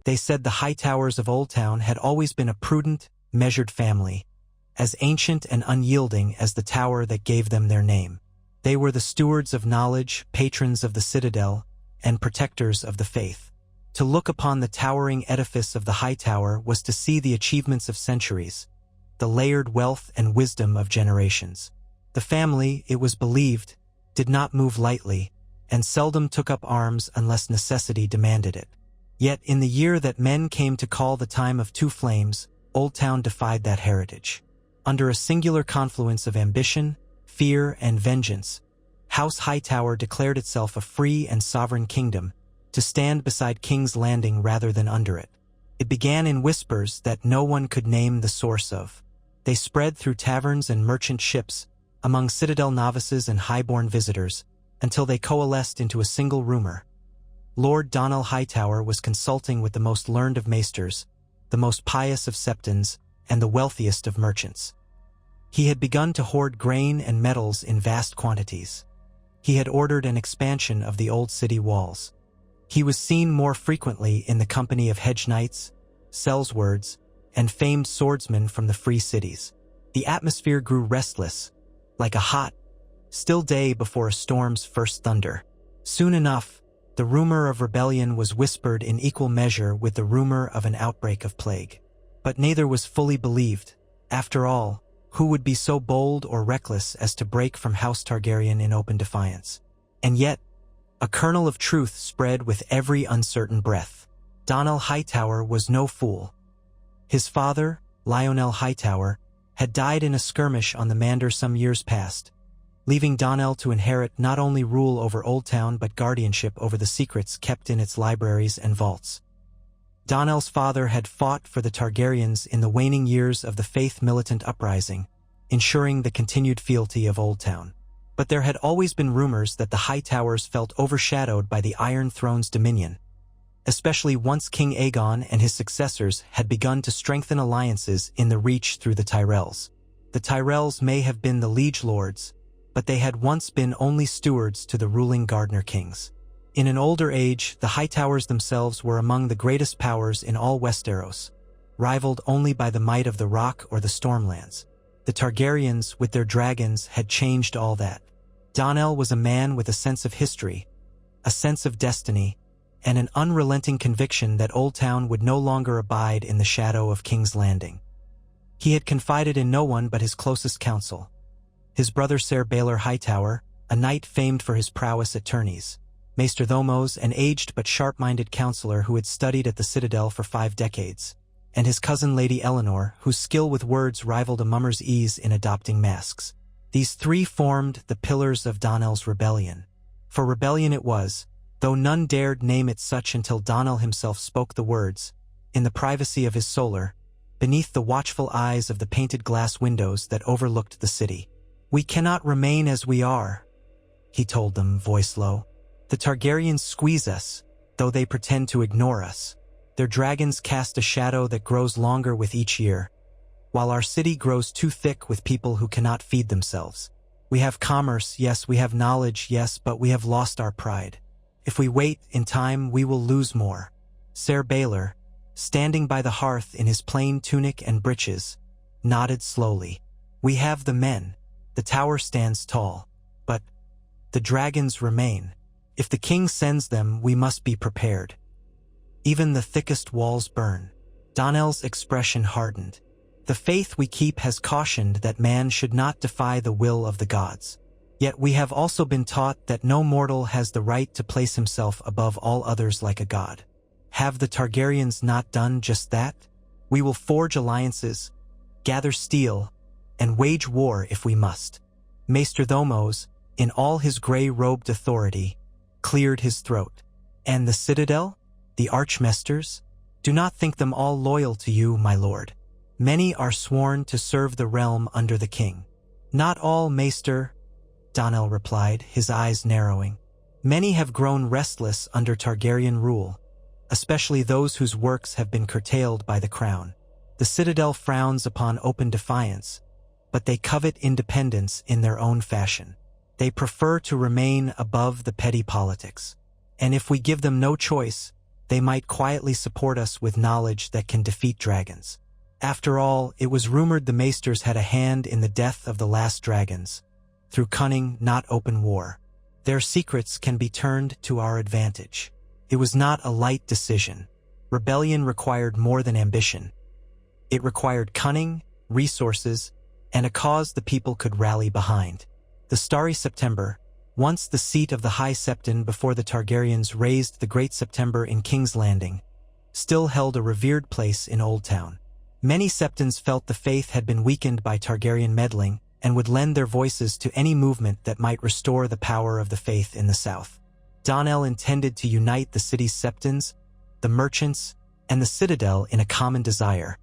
They said the Hightowers of Oldtown had always been a prudent, measured family, as ancient and unyielding as the tower that gave them their name. They were the stewards of knowledge, patrons of the citadel, and protectors of the faith. To look upon the towering edifice of the Hightower was to see the achievements of centuries, the layered wealth and wisdom of generations. The family, it was believed, did not move lightly, and seldom took up arms unless necessity demanded it. Yet in the year that men came to call the time of two flames, Oldtown defied that heritage. Under a singular confluence of ambition, fear, and vengeance, House Hightower declared itself a free and sovereign kingdom, to stand beside King's Landing rather than under it. It began in whispers that no one could name the source of. They spread through taverns and merchant ships, among citadel novices and highborn visitors, until they coalesced into a single rumor. Lord Donald Hightower was consulting with the most learned of maesters, the most pious of septons, and the wealthiest of merchants. He had begun to hoard grain and metals in vast quantities. He had ordered an expansion of the old city walls. He was seen more frequently in the company of hedge knights, sellswords, and famed swordsmen from the free cities. The atmosphere grew restless, like a hot, still day before a storm's first thunder. Soon enough, the rumor of rebellion was whispered in equal measure with the rumor of an outbreak of plague. But neither was fully believed. After all, who would be so bold or reckless as to break from House Targaryen in open defiance? And yet, a kernel of truth spread with every uncertain breath. Donald Hightower was no fool. His father, Lionel Hightower, had died in a skirmish on the Mander some years past, leaving Donald to inherit not only rule over Oldtown but guardianship over the secrets kept in its libraries and vaults. Donald's father had fought for the Targaryens in the waning years of the Faith militant uprising, ensuring the continued fealty of Oldtown. But there had always been rumors that the Hightowers felt overshadowed by the Iron Throne's dominion, especially once King Aegon and his successors had begun to strengthen alliances in the reach through the Tyrells. The Tyrells may have been the liege lords, but they had once been only stewards to the ruling Gardener kings. In an older age, the Hightowers themselves were among the greatest powers in all Westeros, rivaled only by the might of the Rock or the Stormlands. The Targaryens, with their dragons, had changed all that. Donell was a man with a sense of history, a sense of destiny, and an unrelenting conviction that Oldtown would no longer abide in the shadow of King's Landing. He had confided in no one but his closest counsel, his brother Ser Baelor Hightower, a knight famed for his prowess at tourneys, Maester Thomos, an aged but sharp-minded counselor who had studied at the Citadel for 5 decades, and his cousin Lady Eleanor, whose skill with words rivaled a mummer's ease in adopting masks. These 3 formed the pillars of Donell's rebellion. For rebellion it was, though none dared name it such until Donell himself spoke the words, in the privacy of his solar, beneath the watchful eyes of the painted glass windows that overlooked the city. "We cannot remain as we are," he told them, voice low. "The Targaryens squeeze us, though they pretend to ignore us. Their dragons cast a shadow that grows longer with each year, while our city grows too thick with people who cannot feed themselves. We have commerce, yes, we have knowledge, yes, but we have lost our pride. If we wait, in time we will lose more." Ser Baelor, standing by the hearth in his plain tunic and breeches, nodded slowly. "We have the men. The tower stands tall. But the dragons remain. If the king sends them, we must be prepared. Even the thickest walls burn." Donell's expression hardened. "The faith we keep has cautioned that man should not defy the will of the gods. Yet we have also been taught that no mortal has the right to place himself above all others like a god. Have the Targaryens not done just that? We will forge alliances, gather steel, and wage war if we must." Maester Thomos, in all his gray-robed authority, cleared his throat. "And the Citadel? The Archmaesters? Do not think them all loyal to you, my lord. Many are sworn to serve the realm under the king." "Not all, Maester," Donell replied, his eyes narrowing. "Many have grown restless under Targaryen rule, especially those whose works have been curtailed by the crown. The Citadel frowns upon open defiance, but they covet independence in their own fashion. They prefer to remain above the petty politics. And if we give them no choice, they might quietly support us with knowledge that can defeat dragons. After all, it was rumored the Maesters had a hand in the death of the last dragons, through cunning, not open war. Their secrets can be turned to our advantage. It was not a light decision. Rebellion required more than ambition. It required cunning, resources, and a cause the people could rally behind. The Starry September, once the seat of the High Septon before the Targaryens raised the Great September in King's Landing, still held a revered place in Oldtown. Many Septons felt the faith had been weakened by Targaryen meddling and would lend their voices to any movement that might restore the power of the faith in the south. Donnell intended to unite the city's Septons, the merchants, and the citadel in a common desire: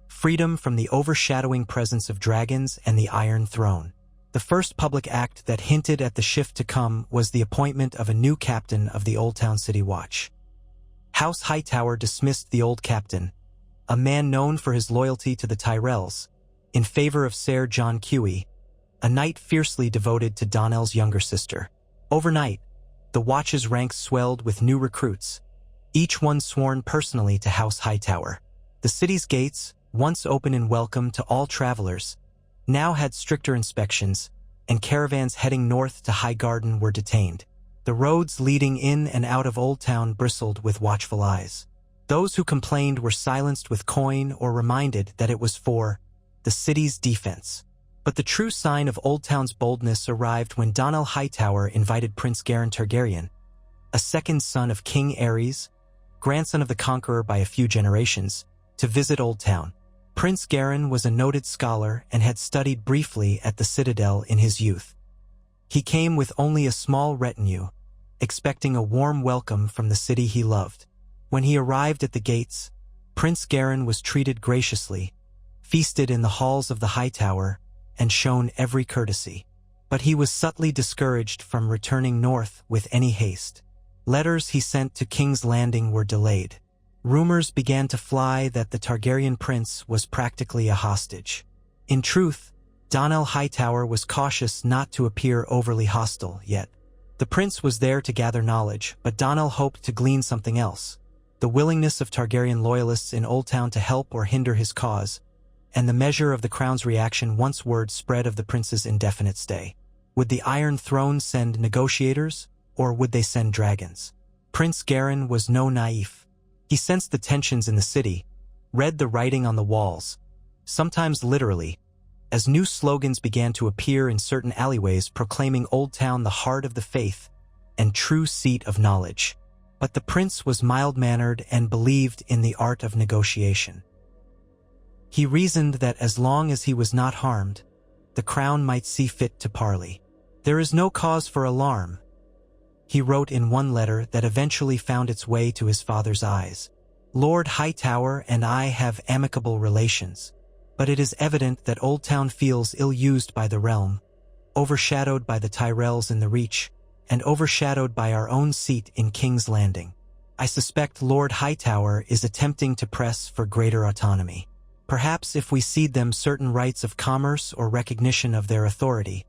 freedom from the overshadowing presence of dragons and the Iron Throne. The first public act that hinted at the shift to come was the appointment of a new captain of the Oldtown City Watch. House Hightower dismissed the old captain, a man known for his loyalty to the Tyrells, in favor of Ser John Huey, a knight fiercely devoted to Donnell's younger sister. Overnight, the Watch's ranks swelled with new recruits, each one sworn personally to House Hightower. The city's gates, once open in welcome to all travelers, now had stricter inspections, and caravans heading north to Highgarden were detained. The roads leading in and out of Oldtown bristled with watchful eyes. Those who complained were silenced with coin or reminded that it was for the city's defense. But the true sign of Oldtown's boldness arrived when Donnell Hightower invited Prince Garin Targaryen, a second son of King Aerys, grandson of the Conqueror by a few generations, to visit Oldtown. Prince Garin was a noted scholar and had studied briefly at the Citadel in his youth. He came with only a small retinue, expecting a warm welcome from the city he loved. When he arrived at the gates, Prince Garin was treated graciously, feasted in the halls of the Hightower, and shown every courtesy. But he was subtly discouraged from returning north with any haste. Letters he sent to King's Landing were delayed. Rumors began to fly that the Targaryen prince was practically a hostage. In truth, Donnell Hightower was cautious not to appear overly hostile yet. The prince was there to gather knowledge, but Donnell hoped to glean something else: the willingness of Targaryen loyalists in Oldtown to help or hinder his cause, and the measure of the crown's reaction once word spread of the prince's indefinite stay. Would the Iron Throne send negotiators, or would they send dragons? Prince Garin was no naif. He sensed the tensions in the city, read the writing on the walls, sometimes literally, as new slogans began to appear in certain alleyways proclaiming Oldtown the heart of the faith and true seat of knowledge. But the prince was mild-mannered and believed in the art of negotiation. He reasoned that as long as he was not harmed, the crown might see fit to parley. "There is no cause for alarm," he wrote in one letter that eventually found its way to his father's eyes. "Lord Hightower and I have amicable relations, but it is evident that Oldtown feels ill-used by the realm, overshadowed by the Tyrells in the Reach, and overshadowed by our own seat in King's Landing. I suspect Lord Hightower is attempting to press for greater autonomy. Perhaps if we cede them certain rights of commerce or recognition of their authority,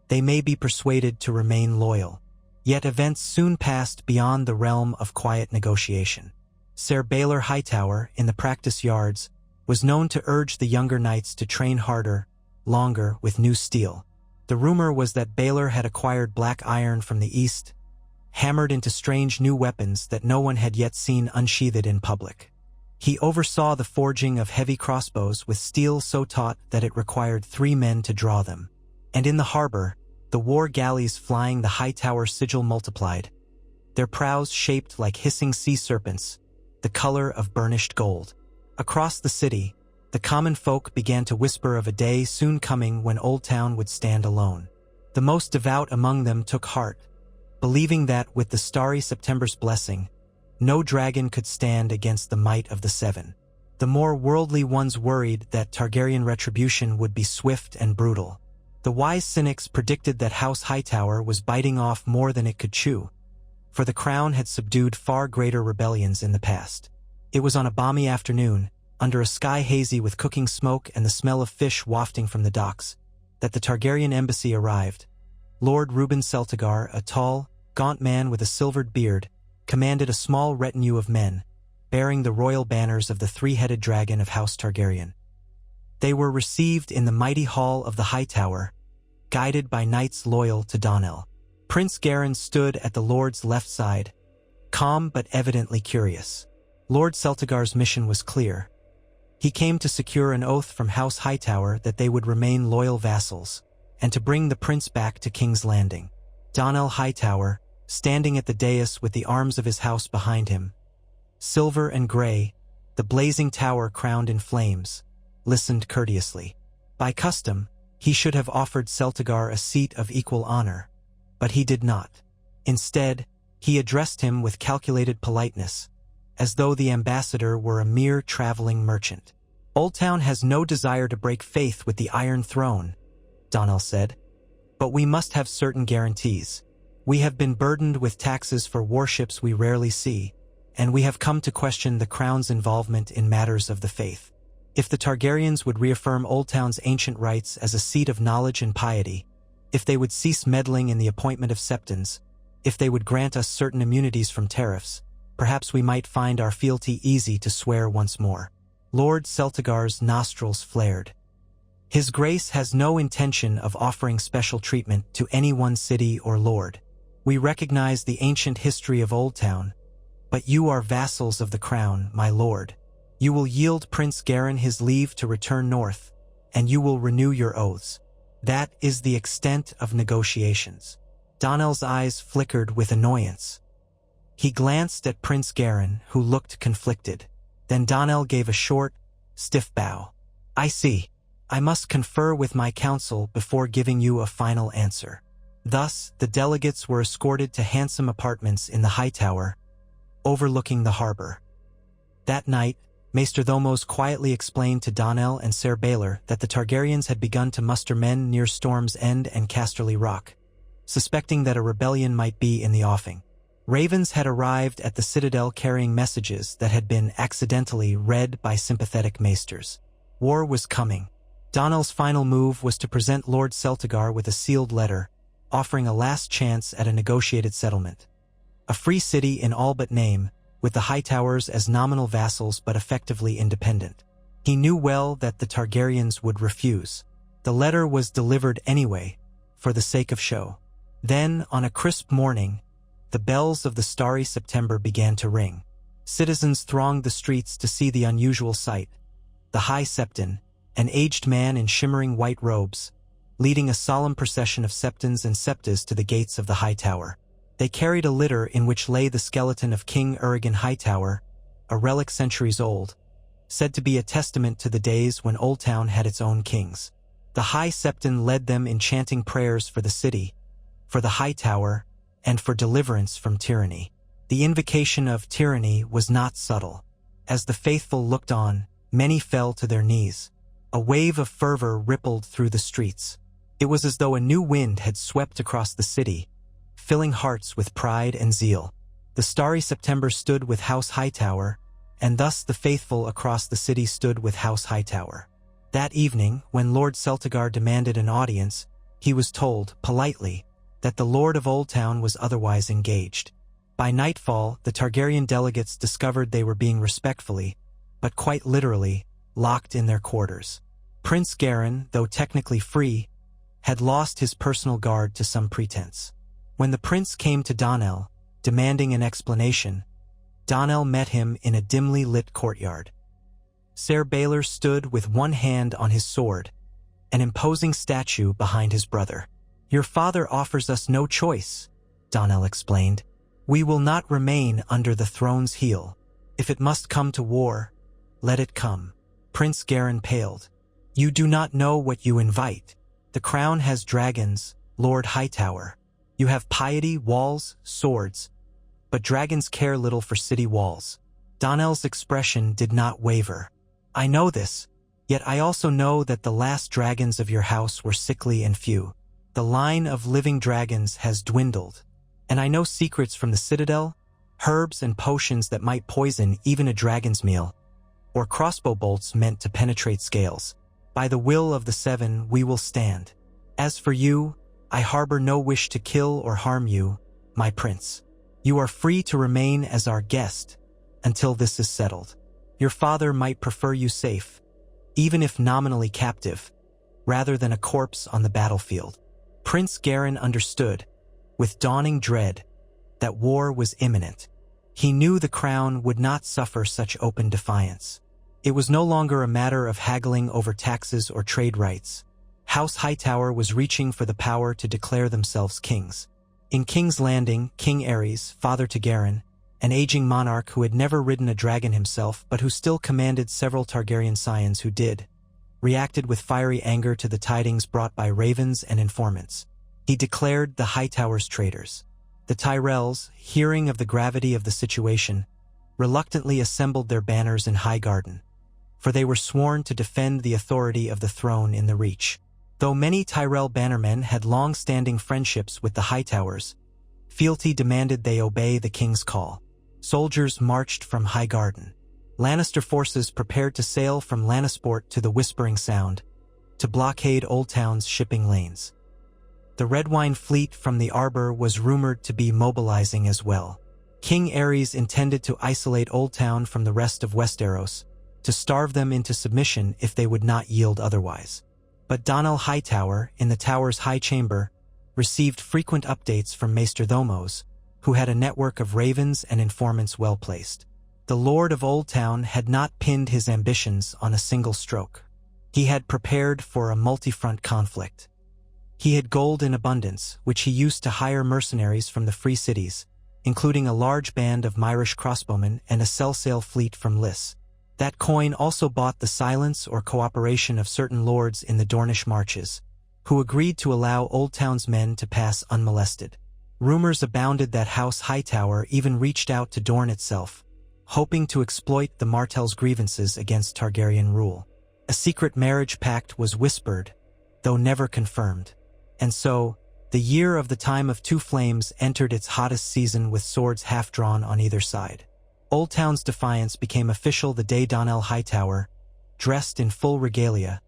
they may be persuaded to remain loyal." Yet events soon passed beyond the realm of quiet negotiation. Ser Baelor Hightower, in the practice yards, was known to urge the younger knights to train harder, longer, with new steel. The rumor was that Baelor had acquired black iron from the east, hammered into strange new weapons that no one had yet seen unsheathed in public. He oversaw the forging of heavy crossbows with steel so taut that it required 3 men to draw them. And in the harbor, the war galleys flying the Hightower sigil multiplied, their prows shaped like hissing sea serpents, the color of burnished gold. Across the city, the common folk began to whisper of a day soon coming when Oldtown would stand alone. The most devout among them took heart, believing that with the Starry September's blessing, no dragon could stand against the might of the Seven. The more worldly ones worried that Targaryen retribution would be swift and brutal. The wise cynics predicted that House Hightower was biting off more than it could chew, for the crown had subdued far greater rebellions in the past. It was on a balmy afternoon, under a sky hazy with cooking smoke and the smell of fish wafting from the docks, that the Targaryen embassy arrived. Lord Reuben Celtigar, a tall, gaunt man with a silvered beard, commanded a small retinue of men, bearing the royal banners of the three-headed dragon of House Targaryen. They were received in the mighty hall of the Hightower, guided by knights loyal to Donnell. Prince Garin stood at the Lord's left side, calm but evidently curious. Lord Celtigar's mission was clear. He came to secure an oath from House Hightower that they would remain loyal vassals, and to bring the prince back to King's Landing. Donnell Hightower, standing at the dais with the arms of his house behind him, silver and gray, the blazing tower crowned in flames, listened courteously. By custom, he should have offered Celtigar a seat of equal honor, but he did not. Instead, he addressed him with calculated politeness, as though the ambassador were a mere traveling merchant. Oldtown has no desire to break faith with the Iron Throne, Donnell said, but we must have certain guarantees. We have been burdened with taxes for warships we rarely see, and we have come to question the Crown's involvement in matters of the faith. If the Targaryens would reaffirm Oldtown's ancient rights as a seat of knowledge and piety, if they would cease meddling in the appointment of septons, if they would grant us certain immunities from tariffs, perhaps we might find our fealty easy to swear once more. Lord Celtigar's nostrils flared. His Grace has no intention of offering special treatment to any one city or lord. We recognize the ancient history of Oldtown, but you are vassals of the Crown, my lord. You will yield Prince Garin his leave to return north, and you will renew your oaths. That is the extent of negotiations. Donnell's eyes flickered with annoyance. He glanced at Prince Garin, who looked conflicted. Then Donnell gave a short, stiff bow. I see. I must confer with my council before giving you a final answer. Thus, the delegates were escorted to handsome apartments in the Hightower, overlooking the harbor. That night, Maester Thomos quietly explained to Donnell and Ser Baelor that the Targaryens had begun to muster men near Storm's End and Casterly Rock, suspecting that a rebellion might be in the offing. Ravens had arrived at the citadel carrying messages that had been accidentally read by sympathetic maesters. War was coming. Donnell's final move was to present Lord Celtigar with a sealed letter, offering a last chance at a negotiated settlement. A free city in all but name, with the Hightowers as nominal vassals but effectively independent. He knew well that the Targaryens would refuse. The letter was delivered anyway, for the sake of show. Then, on a crisp morning, the bells of the starry September began to ring. Citizens thronged the streets to see the unusual sight. The High Septon, an aged man in shimmering white robes, leading a solemn procession of septons and septas to the gates of the Hightower. They carried a litter in which lay the skeleton of King Urrigan Hightower, a relic centuries old, said to be a testament to the days when Oldtown had its own kings. The High Septon led them in chanting prayers for the city, for the Hightower, and for deliverance from tyranny. The invocation of tyranny was not subtle. As the faithful looked on, many fell to their knees. A wave of fervor rippled through the streets. It was as though a new wind had swept across the city, filling hearts with pride and zeal. The starry September stood with House Hightower, and thus the faithful across the city stood with House Hightower. That evening, when Lord Celtigar demanded an audience, he was told, politely, that the Lord of Oldtown was otherwise engaged. By nightfall, the Targaryen delegates discovered they were being respectfully, but quite literally, locked in their quarters. Prince Garin, though technically free, had lost his personal guard to some pretense. When the prince came to Donnell, demanding an explanation, Donnell met him in a dimly lit courtyard. Ser Baelor stood with one hand on his sword, an imposing statue behind his brother. Your father offers us no choice, Donnell explained. We will not remain under the throne's heel. If it must come to war, let it come. Prince Garin paled. You do not know what you invite. The crown has dragons, Lord Hightower. You have piety, walls, swords, but dragons care little for city walls. Donnell's expression did not waver. I know this, yet I also know that the last dragons of your house were sickly and few. The line of living dragons has dwindled, and I know secrets from the citadel, herbs and potions that might poison even a dragon's meal, or crossbow bolts meant to penetrate scales. By the will of the Seven we will stand. As for you, I harbor no wish to kill or harm you, my prince. You are free to remain as our guest until this is settled. Your father might prefer you safe, even if nominally captive, rather than a corpse on the battlefield." Prince Garen understood, with dawning dread, that war was imminent. He knew the crown would not suffer such open defiance. It was no longer a matter of haggling over taxes or trade rights. House Hightower was reaching for the power to declare themselves kings. In King's Landing, King Aerys, father to Garen, an aging monarch who had never ridden a dragon himself but who still commanded several Targaryen scions who did, reacted with fiery anger to the tidings brought by ravens and informants. He declared the Hightowers traitors. The Tyrells, hearing of the gravity of the situation, reluctantly assembled their banners in Highgarden, for they were sworn to defend the authority of the throne in the Reach. Though many Tyrell bannermen had long-standing friendships with the Hightowers, fealty demanded they obey the king's call. Soldiers marched from Highgarden. Lannister forces prepared to sail from Lannisport to the Whispering Sound, to blockade Oldtown's shipping lanes. The Redwyne fleet from the Arbor was rumored to be mobilizing as well. King Aerys intended to isolate Oldtown from the rest of Westeros, to starve them into submission if they would not yield otherwise. But Donnell Hightower, in the tower's high chamber, received frequent updates from Maesterdomos, who had a network of ravens and informants well placed. The Lord of Oldtown had not pinned his ambitions on a single stroke. He had prepared for a multi-front conflict. He had gold in abundance, which he used to hire mercenaries from the free cities, including a large band of Myrish crossbowmen and a sell-sail fleet from Lys. That coin also bought the silence or cooperation of certain lords in the Dornish marches, who agreed to allow Oldtown's men to pass unmolested. Rumors abounded that House Hightower even reached out to Dorne itself, hoping to exploit the Martell's grievances against Targaryen rule. A secret marriage pact was whispered, though never confirmed. And so, the year of the Time of Two Flames entered its hottest season with swords half-drawn on either side. Oldtown's defiance became official the day Donnell Hightower, dressed in full regalia,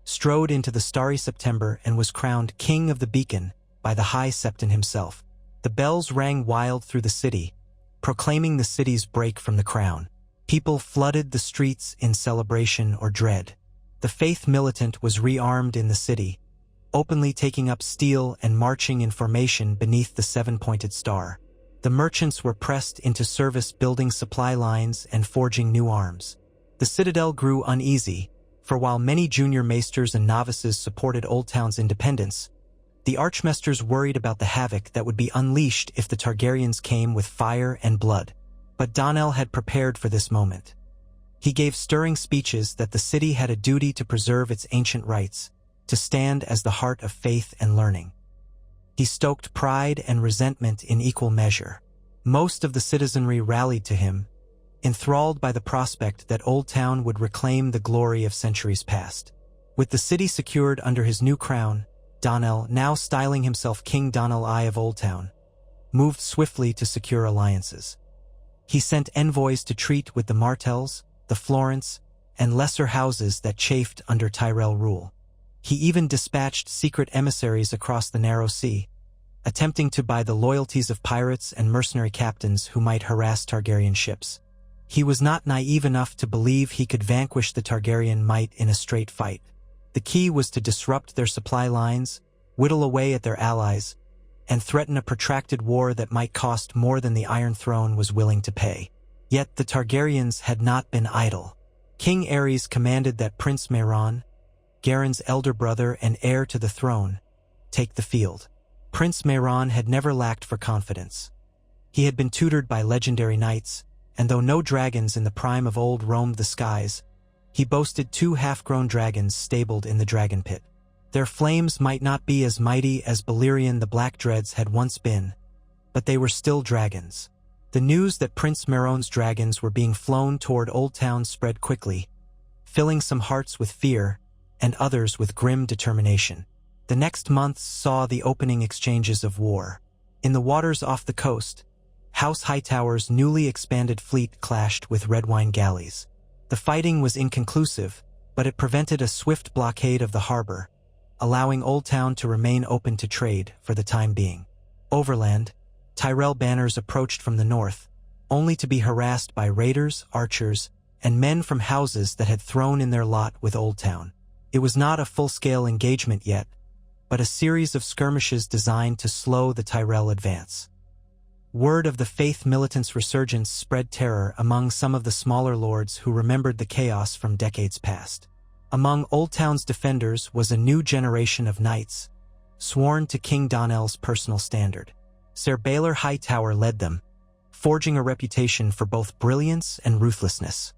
strode into the starry September and was crowned King of the Beacon by the High Septon himself. The bells rang wild through the city, proclaiming the city's break from the crown. People flooded the streets in celebration or dread. The faith militant was rearmed in the city, openly taking up steel and marching in formation beneath the seven-pointed star. The merchants were pressed into service building supply lines and forging new arms. The citadel grew uneasy, for while many junior maesters and novices supported Oldtown's independence, the archmaesters worried about the havoc that would be unleashed if the Targaryens came with fire and blood. But Donnell had prepared for this moment. He gave stirring speeches that the city had a duty to preserve its ancient rights, to stand as the heart of faith and learning. He stoked pride and resentment in equal measure. Most of the citizenry rallied to him, enthralled by the prospect that Oldtown would reclaim the glory of centuries past. With the city secured under his new crown, Donnell, now styling himself King Donnell I of Oldtown, moved swiftly to secure alliances. He sent envoys to treat with the Martells, the Florents, and lesser houses that chafed under Tyrell rule. He even dispatched secret emissaries across the narrow sea, attempting to buy the loyalties of pirates and mercenary captains who might harass Targaryen ships. He was not naive enough to believe he could vanquish the Targaryen might in a straight fight. The key was to disrupt their supply lines, whittle away at their allies, and threaten a protracted war that might cost more than the Iron Throne was willing to pay. Yet the Targaryens had not been idle. King Aerys commanded that Prince Mairon, Garen's elder brother and heir to the throne, take the field. Prince Mairon had never lacked for confidence. He had been tutored by legendary knights, and though no dragons in the prime of old roamed the skies, he boasted 2 half-grown dragons stabled in the dragon pit. Their flames might not be as mighty as Balerion the Black Dreads had once been, but they were still dragons. The news that Prince Mairon's dragons were being flown toward Oldtown spread quickly, filling some hearts with fear and others with grim determination. The next months saw the opening exchanges of war. In the waters off the coast, House Hightower's newly expanded fleet clashed with Redwyne galleys. The fighting was inconclusive, but it prevented a swift blockade of the harbor, allowing Oldtown to remain open to trade for the time being. Overland, Tyrell banners approached from the north, only to be harassed by raiders, archers, and men from houses that had thrown in their lot with Oldtown. It was not a full-scale engagement yet, but a series of skirmishes designed to slow the Tyrell advance. Word of the Faith militants' resurgence spread terror among some of the smaller lords who remembered the chaos from decades past. Among Oldtown's defenders was a new generation of knights, sworn to King Donnell's personal standard. Sir Baelor Hightower led them, forging a reputation for both brilliance and ruthlessness.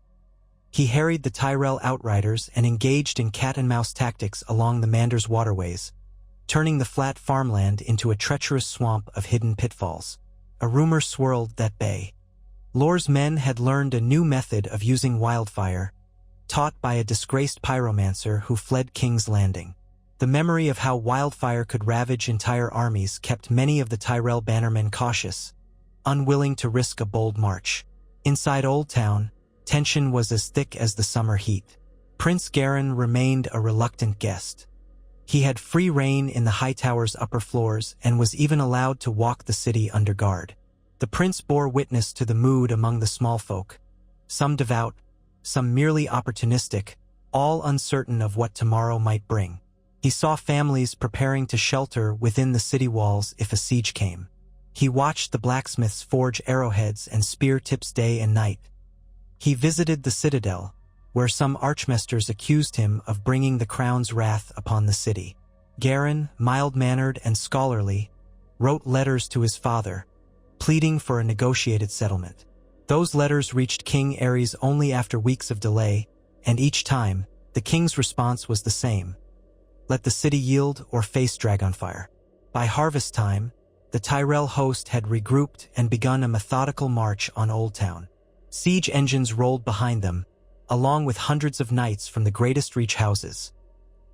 He harried the Tyrell outriders and engaged in cat-and-mouse tactics along the Mander's waterways, turning the flat farmland into a treacherous swamp of hidden pitfalls. A rumor swirled that Baelor's men had learned a new method of using wildfire, taught by a disgraced pyromancer who fled King's Landing. The memory of how wildfire could ravage entire armies kept many of the Tyrell bannermen cautious, unwilling to risk a bold march. Inside Oldtown, tension was as thick as the summer heat. Prince Garin remained a reluctant guest. He had free reign in the Hightowers' upper floors and was even allowed to walk the city under guard. The prince bore witness to the mood among the small folk, some devout, some merely opportunistic, all uncertain of what tomorrow might bring. He saw families preparing to shelter within the city walls if a siege came. He watched the blacksmiths forge arrowheads and spear tips day and night. He visited the citadel, where some archmasters accused him of bringing the crown's wrath upon the city. Garin, mild-mannered and scholarly, wrote letters to his father, pleading for a negotiated settlement. Those letters reached King Aerys only after weeks of delay, and each time, the king's response was the same: let the city yield or face Dragonfire. By harvest time, the Tyrell host had regrouped and begun a methodical march on Oldtown. Siege engines rolled behind them, along with hundreds of knights from the greatest reach houses: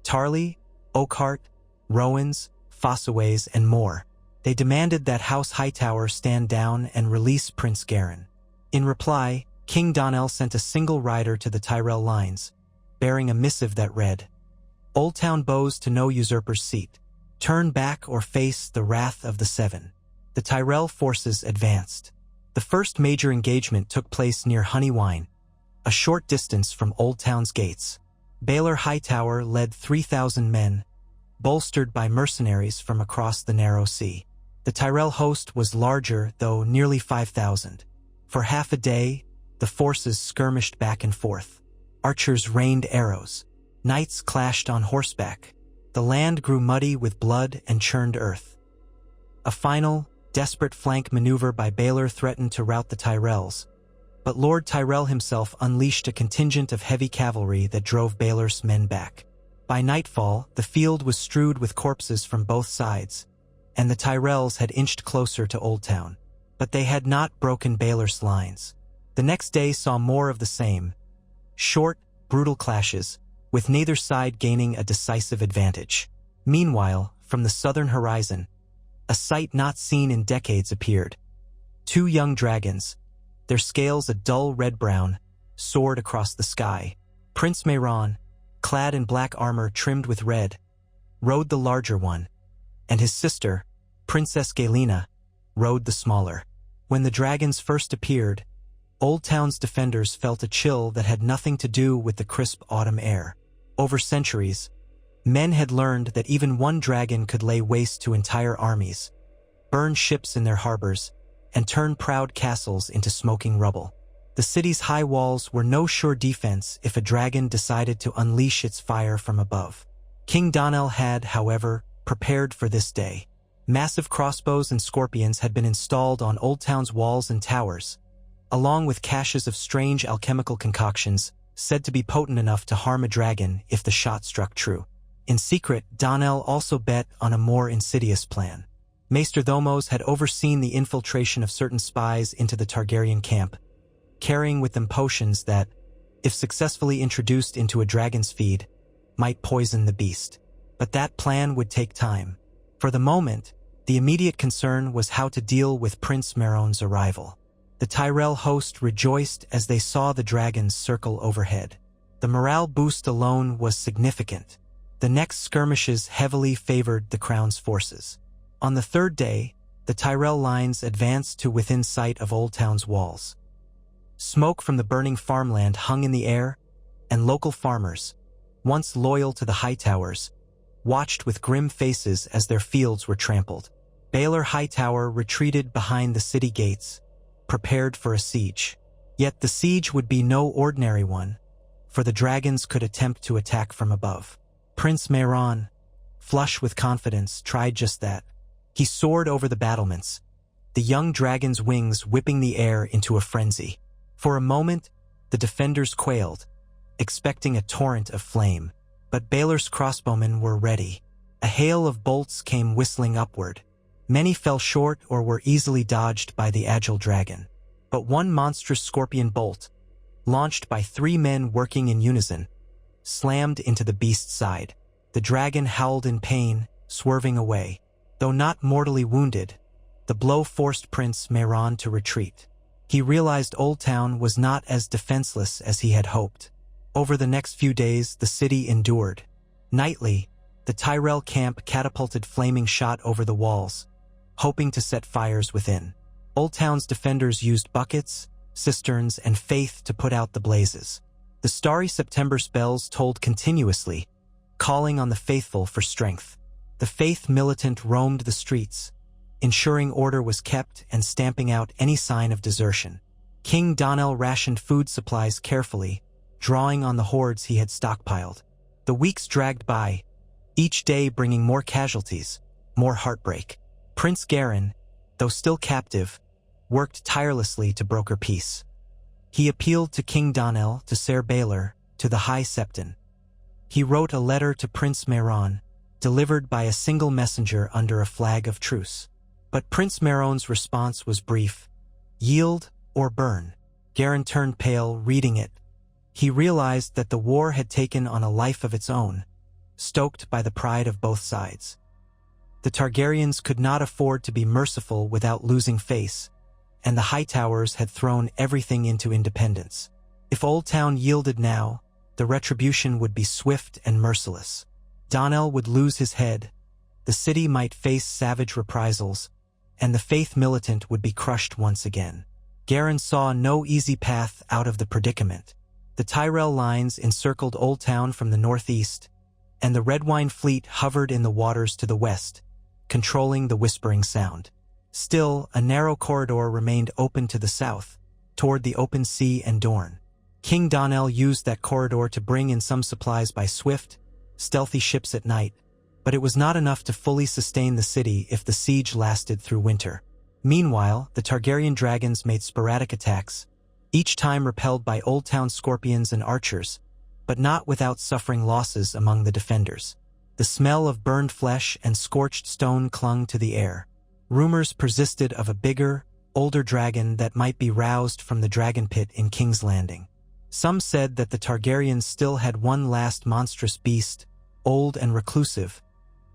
Tarly, Oakhart, Rowans, Fossaways, and more. They demanded that House Hightower stand down and release Prince Garin. In reply, King Donnell sent a single rider to the Tyrell lines, bearing a missive that read, "Oldtown bows to no usurper's seat. Turn back or face the wrath of the Seven." The Tyrell forces advanced. The first major engagement took place near Honeywine, a short distance from Oldtown's gates. Baelor Hightower led 3,000 men, bolstered by mercenaries from across the narrow sea. The Tyrell host was larger, though nearly 5,000. For half a day, the forces skirmished back and forth. Archers rained arrows. Knights clashed on horseback. The land grew muddy with blood and churned earth. A final, desperate flank maneuver by Baelor threatened to rout the Tyrells, but Lord Tyrell himself unleashed a contingent of heavy cavalry that drove Baelor's men back. By nightfall, the field was strewed with corpses from both sides, and the Tyrells had inched closer to Oldtown. But they had not broken Baelor's lines. The next day saw more of the same: short, brutal clashes, with neither side gaining a decisive advantage. Meanwhile, from the southern horizon, a sight not seen in decades appeared. Two young dragons, their scales a dull red-brown, soared across the sky. Prince Mehron, clad in black armor trimmed with red, rode the larger one, and his sister, Princess Galena, rode the smaller. When the dragons first appeared, Oldtown's defenders felt a chill that had nothing to do with the crisp autumn air. Over centuries, men had learned that even one dragon could lay waste to entire armies, burn ships in their harbors, and turn proud castles into smoking rubble. The city's high walls were no sure defense if a dragon decided to unleash its fire from above. King Donnell had, however, prepared for this day. Massive crossbows and scorpions had been installed on Oldtown's walls and towers, along with caches of strange alchemical concoctions said to be potent enough to harm a dragon if the shot struck true. In secret, Donnell also bet on a more insidious plan. Maester-Thomos had overseen the infiltration of certain spies into the Targaryen camp, carrying with them potions that, if successfully introduced into a dragon's feed, might poison the beast. But that plan would take time. For the moment, the immediate concern was how to deal with Prince Mehron's arrival. The Tyrell host rejoiced as they saw the dragons circle overhead. The morale boost alone was significant. The next skirmishes heavily favored the crown's forces. On the third day, the Tyrell lines advanced to within sight of Oldtown's walls. Smoke from the burning farmland hung in the air, and local farmers, once loyal to the Hightowers, watched with grim faces as their fields were trampled. Baelor Hightower retreated behind the city gates, prepared for a siege. Yet the siege would be no ordinary one, for the dragons could attempt to attack from above. Prince Mehran, flush with confidence, tried just that. He soared over the battlements, the young dragon's wings whipping the air into a frenzy. For a moment, the defenders quailed, expecting a torrent of flame. But Baelor's crossbowmen were ready. A hail of bolts came whistling upward. Many fell short or were easily dodged by the agile dragon. But one monstrous scorpion bolt, launched by 3 men working in unison, slammed into the beast's side. The dragon howled in pain, swerving away. Though not mortally wounded, the blow forced Prince Mehran to retreat. He realized Oldtown was not as defenseless as he had hoped. Over the next few days, the city endured. Nightly, the Tyrell camp catapulted flaming shot over the walls, hoping to set fires within. Oldtown's defenders used buckets, cisterns, and faith to put out the blazes. The starry September spells tolled continuously, calling on the faithful for strength. The faith militant roamed the streets, ensuring order was kept and stamping out any sign of desertion. King Donnell rationed food supplies carefully, drawing on the hoards he had stockpiled. The weeks dragged by, each day bringing more casualties, more heartbreak. Prince Garin, though still captive, worked tirelessly to broker peace. He appealed to King Donnell, to Ser Baelor, to the High Septon. He wrote a letter to Prince Mehran, delivered by a single messenger under a flag of truce. But Prince Mehran's response was brief: yield or burn. Garin turned pale, reading it. He realized that the war had taken on a life of its own, stoked by the pride of both sides. The Targaryens could not afford to be merciful without losing face, and the Hightowers had thrown everything into independence. If Oldtown yielded now, the retribution would be swift and merciless. Donnell would lose his head, the city might face savage reprisals, and the faith militant would be crushed once again. Garin saw no easy path out of the predicament. The Tyrell lines encircled Oldtown from the northeast, and the Red Wine fleet hovered in the waters to the west, controlling the Whispering Sound. Still, a narrow corridor remained open to the south, toward the open sea and Dorne. King Donnell used that corridor to bring in some supplies by swift, stealthy ships at night, but it was not enough to fully sustain the city if the siege lasted through winter. Meanwhile, the Targaryen dragons made sporadic attacks, each time repelled by Oldtown scorpions and archers, but not without suffering losses among the defenders. The smell of burned flesh and scorched stone clung to the air. Rumors persisted of a bigger, older dragon that might be roused from the dragon pit in King's Landing. Some said that the Targaryens still had one last monstrous beast, old and reclusive,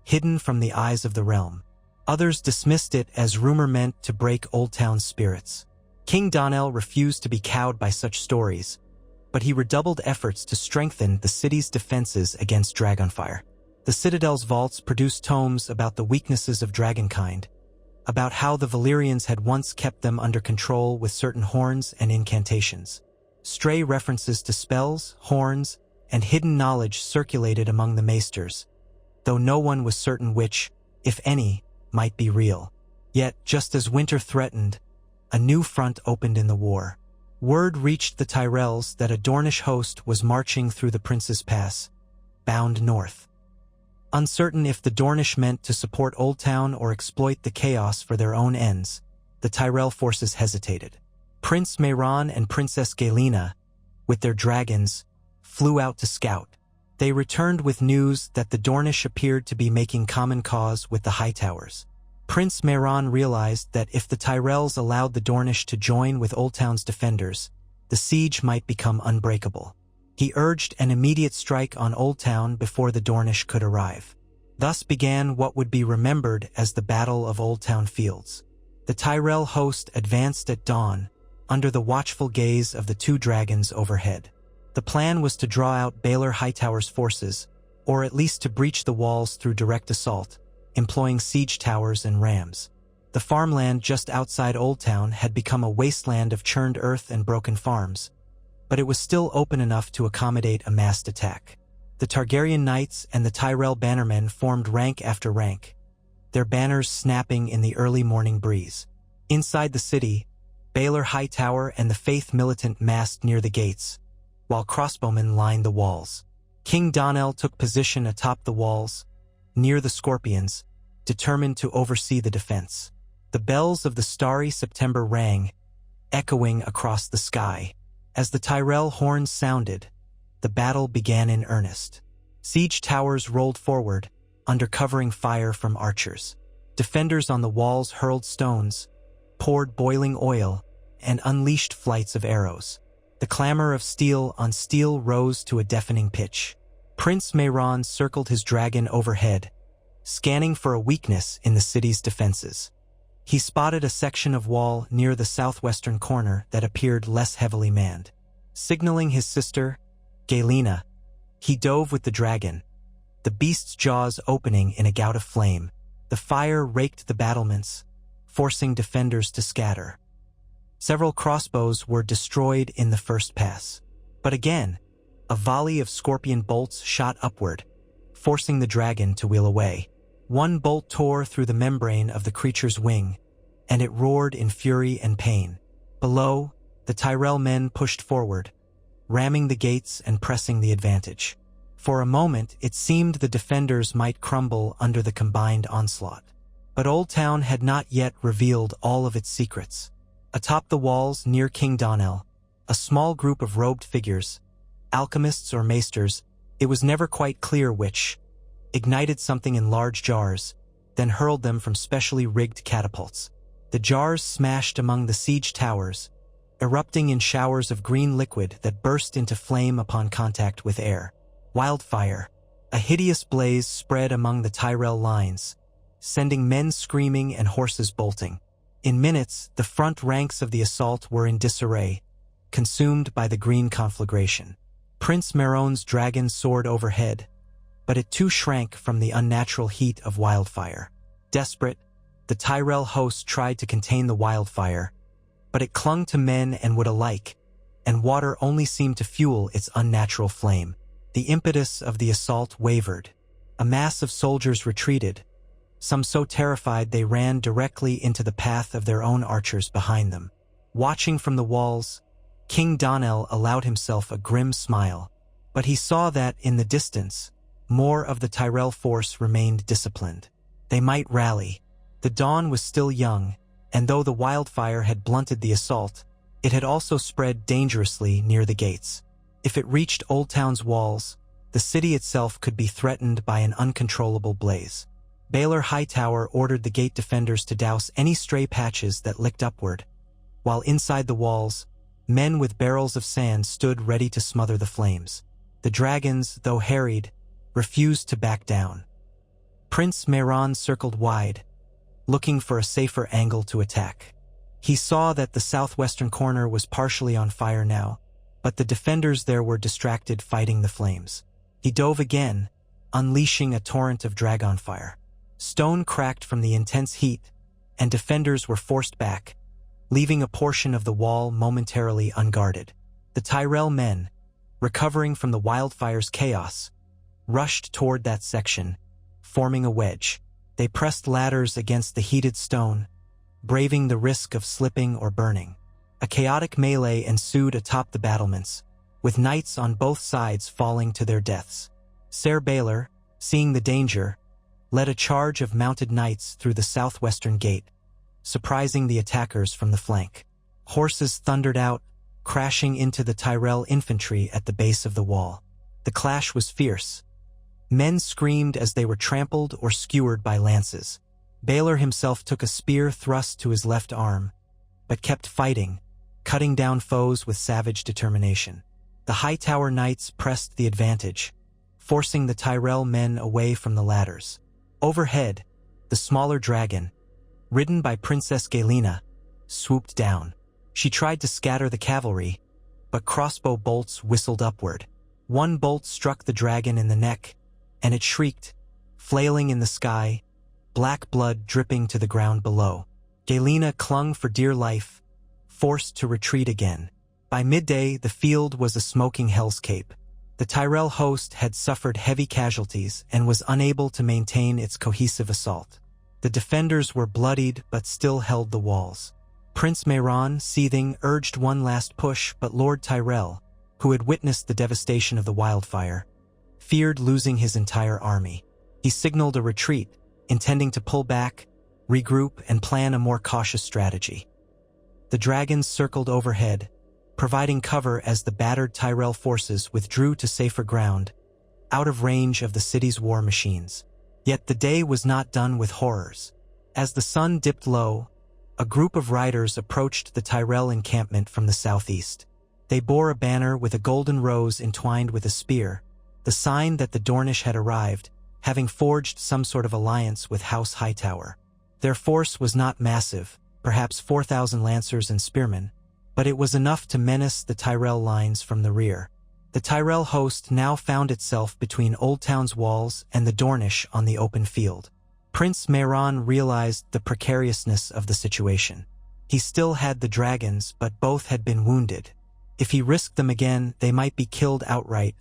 hidden from the eyes of the realm. Others dismissed it as rumor meant to break Oldtown's spirits. King Donnell refused to be cowed by such stories, but he redoubled efforts to strengthen the city's defenses against dragonfire. The Citadel's vaults produced tomes about the weaknesses of dragonkind, about how the Valyrians had once kept them under control with certain horns and incantations. Stray references to spells, horns, and hidden knowledge circulated among the maesters, though no one was certain which, if any, might be real. Yet, just as winter threatened, a new front opened in the war. Word reached the Tyrells that a Dornish host was marching through the Prince's Pass, bound north. Uncertain if the Dornish meant to support Oldtown or exploit the chaos for their own ends, the Tyrell forces hesitated. Prince Mehran and Princess Galena, with their dragons, flew out to scout. They returned with news that the Dornish appeared to be making common cause with the Hightowers. Prince Mehran realized that if the Tyrells allowed the Dornish to join with Oldtown's defenders, the siege might become unbreakable. He urged an immediate strike on Oldtown before the Dornish could arrive. Thus began what would be remembered as the Battle of Oldtown Fields. The Tyrell host advanced at dawn, under the watchful gaze of the 2 dragons overhead. The plan was to draw out Baelor Hightower's forces, or at least to breach the walls through direct assault, employing siege towers and rams. The farmland just outside Oldtown had become a wasteland of churned earth and broken farms, but it was still open enough to accommodate a massed attack. The Targaryen knights and the Tyrell bannermen formed rank after rank, their banners snapping in the early morning breeze. Inside the city, Baelor Hightower and the Faith militant massed near the gates, while crossbowmen lined the walls. King Donnell took position atop the walls, near the Scorpions, determined to oversee the defense. The bells of the starry September rang, echoing across the sky. As the Tyrell horns sounded, the battle began in earnest. Siege towers rolled forward, under covering fire from archers. Defenders on the walls hurled stones, poured boiling oil, and unleashed flights of arrows. The clamor of steel on steel rose to a deafening pitch. Prince Mehron circled his dragon overhead, scanning for a weakness in the city's defenses. He spotted a section of wall near the southwestern corner that appeared less heavily manned. Signaling his sister, Galena, he dove with the dragon, the beast's jaws opening in a gout of flame. The fire raked the battlements, forcing defenders to scatter. Several crossbows were destroyed in the first pass. But again, a volley of scorpion bolts shot upward, forcing the dragon to wheel away. One bolt tore through the membrane of the creature's wing, and it roared in fury and pain. Below, the Tyrell men pushed forward, ramming the gates and pressing the advantage. For a moment, it seemed the defenders might crumble under the combined onslaught. But Oldtown had not yet revealed all of its secrets. Atop the walls near King Donnell, a small group of robed figures, alchemists or maesters, it was never quite clear which, ignited something in large jars, then hurled them from specially rigged catapults. The jars smashed among the siege towers, erupting in showers of green liquid that burst into flame upon contact with air. Wildfire, a hideous blaze, spread among the Tyrell lines, sending men screaming and horses bolting. In minutes, the front ranks of the assault were in disarray, consumed by the green conflagration. Prince Mehron's dragon soared overhead, but it too shrank from the unnatural heat of wildfire. Desperate, the Tyrell host tried to contain the wildfire, but it clung to men and wood alike, and water only seemed to fuel its unnatural flame. The impetus of the assault wavered. A mass of soldiers retreated, some so terrified they ran directly into the path of their own archers behind them. Watching from the walls, King Donnell allowed himself a grim smile, but he saw that, in the distance, more of the Tyrell force remained disciplined. They might rally. The dawn was still young, and though the wildfire had blunted the assault, it had also spread dangerously near the gates. If it reached Oldtown's walls, the city itself could be threatened by an uncontrollable blaze. Baelor Hightower ordered the gate defenders to douse any stray patches that licked upward, while inside the walls, men with barrels of sand stood ready to smother the flames. The dragons, though harried, refused to back down. Prince Mehron circled wide, looking for a safer angle to attack. He saw that the southwestern corner was partially on fire now, but the defenders there were distracted fighting the flames. He dove again, unleashing a torrent of dragon fire. Stone cracked from the intense heat, and defenders were forced back, leaving a portion of the wall momentarily unguarded. The Tyrell men, recovering from the wildfire's chaos, rushed toward that section, forming a wedge. They pressed ladders against the heated stone, braving the risk of slipping or burning. A chaotic melee ensued atop the battlements, with knights on both sides falling to their deaths. Ser Baelor, seeing the danger, led a charge of mounted knights through the southwestern gate, surprising the attackers from the flank. Horses thundered out, crashing into the Tyrell infantry at the base of the wall. The clash was fierce. Men screamed as they were trampled or skewered by lances. Baelor himself took a spear thrust to his left arm, but kept fighting, cutting down foes with savage determination. The Hightower knights pressed the advantage, forcing the Tyrell men away from the ladders. Overhead, the smaller dragon, ridden by Princess Galena, swooped down. She tried to scatter the cavalry, but crossbow bolts whistled upward. One bolt struck the dragon in the neck, and it shrieked, flailing in the sky, black blood dripping to the ground below. Galena clung for dear life, forced to retreat again. By midday, the field was a smoking hellscape. The Tyrell host had suffered heavy casualties and was unable to maintain its cohesive assault. The defenders were bloodied but still held the walls. Prince Mehran, seething, urged one last push, but Lord Tyrell, who had witnessed the devastation of the wildfire, feared losing his entire army. He signaled a retreat, intending to pull back, regroup, and plan a more cautious strategy. The dragons circled overhead, providing cover as the battered Tyrell forces withdrew to safer ground, out of range of the city's war machines. Yet the day was not done with horrors. As the sun dipped low, a group of riders approached the Tyrell encampment from the southeast. They bore a banner with a golden rose entwined with a spear, the sign that the Dornish had arrived, having forged some sort of alliance with House Hightower. Their force was not massive, perhaps 4,000 lancers and spearmen, but it was enough to menace the Tyrell lines from the rear. The Tyrell host now found itself between Oldtown's walls and the Dornish on the open field. Prince Mehran realized the precariousness of the situation. He still had the dragons, but both had been wounded. If he risked them again, they might be killed outright,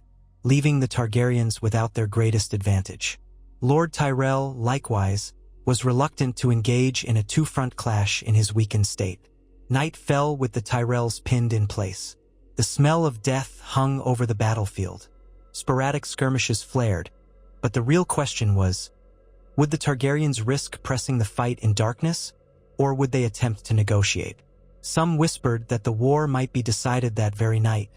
leaving the Targaryens without their greatest advantage. Lord Tyrell, likewise, was reluctant to engage in a two-front clash in his weakened state. Night fell with the Tyrells pinned in place. The smell of death hung over the battlefield. Sporadic skirmishes flared, but the real question was, would the Targaryens risk pressing the fight in darkness, or would they attempt to negotiate? Some whispered that the war might be decided that very night,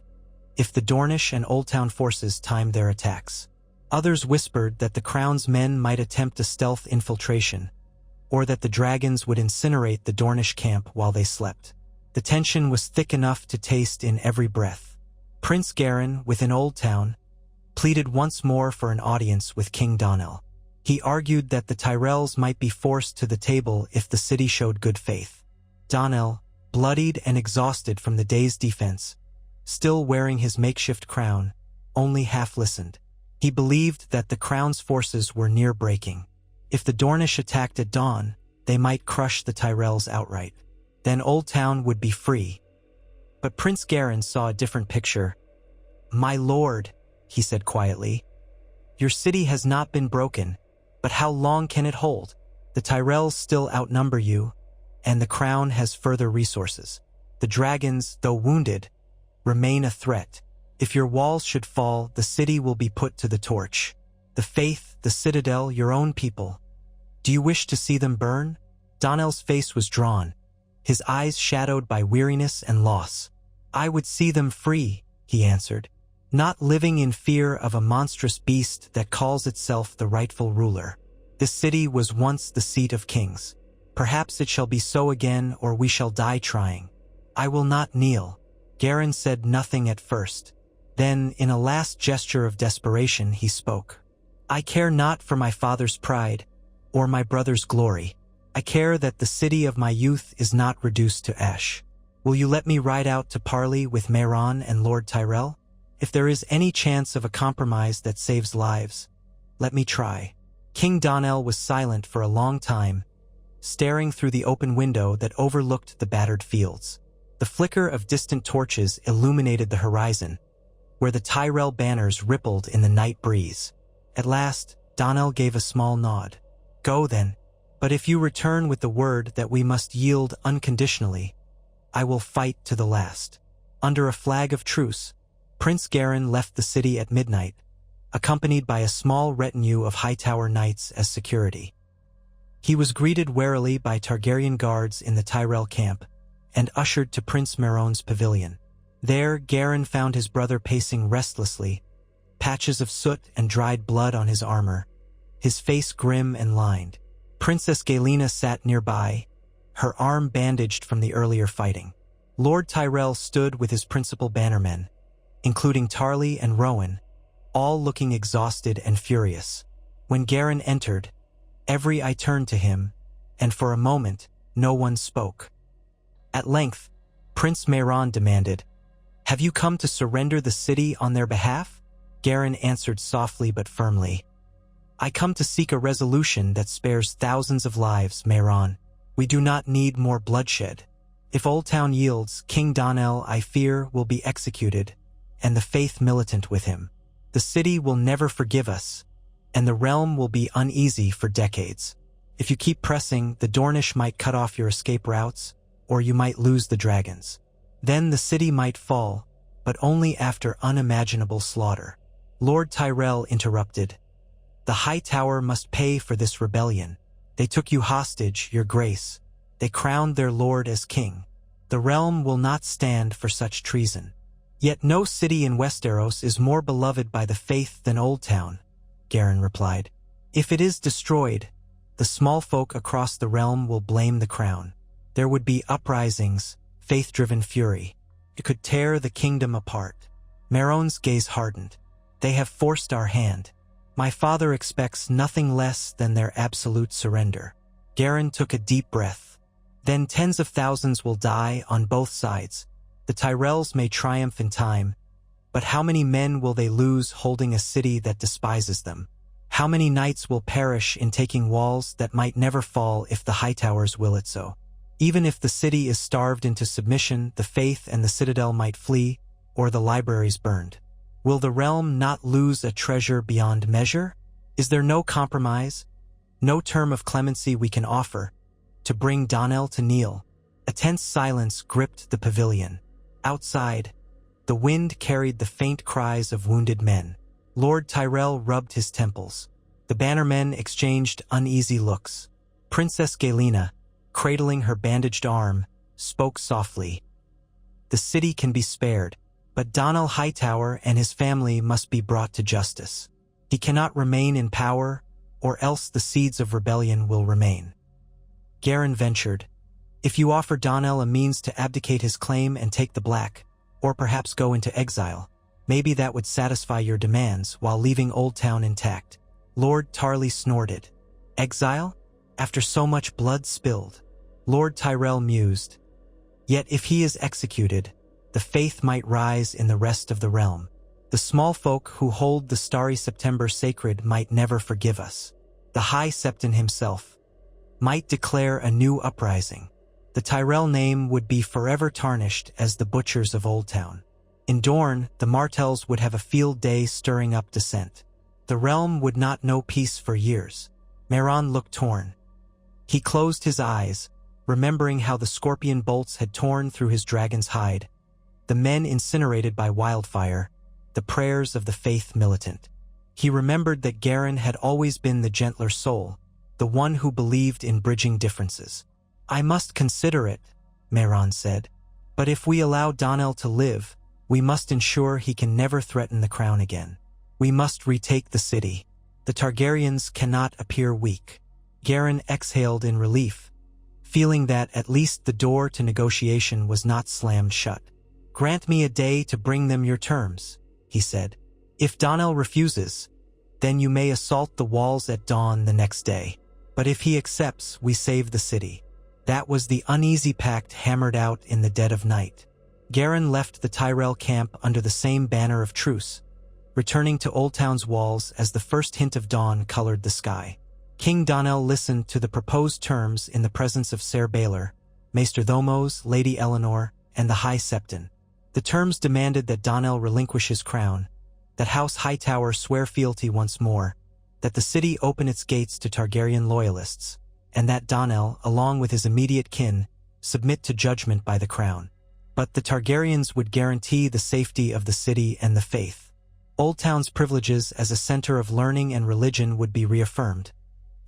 if the Dornish and Oldtown forces timed their attacks. Others whispered that the Crown's men might attempt a stealth infiltration, or that the dragons would incinerate the Dornish camp while they slept. The tension was thick enough to taste in every breath. Prince Garin, within Oldtown, pleaded once more for an audience with King Donnell. He argued that the Tyrells might be forced to the table if the city showed good faith. Donnell, bloodied and exhausted from the day's defense, still wearing his makeshift crown, only half listened. He believed that the Crown's forces were near breaking. If the Dornish attacked at dawn, they might crush the Tyrells outright. Then Oldtown would be free. But Prince Garin saw a different picture. "My lord," he said quietly, "your city has not been broken, but how long can it hold? The Tyrells still outnumber you, and the Crown has further resources. The dragons, though wounded, remain a threat. If your walls should fall, the city will be put to the torch. The faith, the citadel, your own people. Do you wish to see them burn?" Donnell's face was drawn, his eyes shadowed by weariness and loss. "I would see them free," he answered, "not living in fear of a monstrous beast that calls itself the rightful ruler. This city was once the seat of kings. Perhaps it shall be so again, or we shall die trying. I will not kneel." Garin said nothing at first. Then, in a last gesture of desperation, he spoke. "I care not for my father's pride, or my brother's glory. I care that the city of my youth is not reduced to ash. Will you let me ride out to parley with Mehran and Lord Tyrell? If there is any chance of a compromise that saves lives, let me try." King Donnell was silent for a long time, staring through the open window that overlooked the battered fields. The flicker of distant torches illuminated the horizon, where the Tyrell banners rippled in the night breeze. At last, Donnell gave a small nod. "Go then, but if you return with the word that we must yield unconditionally, I will fight to the last." Under a flag of truce, Prince Garin left the city at midnight, accompanied by a small retinue of Hightower knights as security. He was greeted warily by Targaryen guards in the Tyrell camp and ushered to Prince Mehran's pavilion. There, Garin found his brother pacing restlessly, patches of soot and dried blood on his armor, his face grim and lined. Princess Galena sat nearby, her arm bandaged from the earlier fighting. Lord Tyrell stood with his principal bannermen, including Tarly and Rowan, all looking exhausted and furious. When Garin entered, every eye turned to him, and for a moment, no one spoke. At length, Prince Mehran demanded, "Have you come to surrender the city on their behalf?" Garin answered softly but firmly, "I come to seek a resolution that spares thousands of lives, Mehran." We do not need more bloodshed. If Oldtown yields, King Donnell, I fear, will be executed, and the faith militant with him. The city will never forgive us, and the realm will be uneasy for decades. If you keep pressing, the Dornish might cut off your escape routes, or you might lose the dragons. Then the city might fall, but only after unimaginable slaughter. Lord Tyrell interrupted. The Hightower must pay for this rebellion. They took you hostage, your grace. They crowned their lord as king. The realm will not stand for such treason. Yet no city in Westeros is more beloved by the faith than Oldtown, Garin replied. If it is destroyed, the small folk across the realm will blame the crown. There would be uprisings, faith-driven fury. It could tear the kingdom apart. Meryn's gaze hardened. They have forced our hand. My father expects nothing less than their absolute surrender. Garin took a deep breath. Then tens of thousands will die on both sides. The Tyrells may triumph in time, but how many men will they lose holding a city that despises them? How many knights will perish in taking walls that might never fall if the Hightowers will it so? Even if the city is starved into submission, the faith and the citadel might flee, or the libraries burned. Will the realm not lose a treasure beyond measure? Is there no compromise, no term of clemency we can offer, to bring Donnell to kneel? A tense silence gripped the pavilion. Outside, the wind carried the faint cries of wounded men. Lord Tyrell rubbed his temples. The bannermen exchanged uneasy looks. Princess Galena, cradling her bandaged arm, spoke softly. The city can be spared, but Donnell Hightower and his family must be brought to justice. He cannot remain in power, or else the seeds of rebellion will remain. Garin ventured. If you offer Donnell a means to abdicate his claim and take the Black, or perhaps go into exile, maybe that would satisfy your demands while leaving Oldtown intact. Lord Tarly snorted. Exile? After so much blood spilled? Lord Tyrell mused. Yet if he is executed, the faith might rise in the rest of the realm. The small folk who hold the starry September sacred might never forgive us. The High Septon himself might declare a new uprising. The Tyrell name would be forever tarnished as the butchers of Oldtown. In Dorne, the Martells would have a field day stirring up dissent. The realm would not know peace for years. Meryn looked torn. He closed his eyes, remembering how the scorpion bolts had torn through his dragon's hide, the men incinerated by wildfire, the prayers of the faith militant. He remembered that Garin had always been the gentler soul, the one who believed in bridging differences. I must consider it, Meryn said. But if we allow Donnell to live, we must ensure he can never threaten the crown again. We must retake the city. The Targaryens cannot appear weak. Garin exhaled in relief, feeling that at least the door to negotiation was not slammed shut. Grant me a day to bring them your terms, he said. If Donnell refuses, then you may assault the walls at dawn the next day. But if he accepts, we save the city. That was the uneasy pact hammered out in the dead of night. Garin left the Tyrell camp under the same banner of truce, returning to Oldtown's walls as the first hint of dawn colored the sky. King Donnell listened to the proposed terms in the presence of Ser Baelor, Maester Thomos, Lady Eleanor, and the High Septon. The terms demanded that Donnell relinquish his crown, that House Hightower swear fealty once more, that the city open its gates to Targaryen loyalists, and that Donnell, along with his immediate kin, submit to judgment by the crown. But the Targaryens would guarantee the safety of the city and the faith. Oldtown's privileges as a center of learning and religion would be reaffirmed,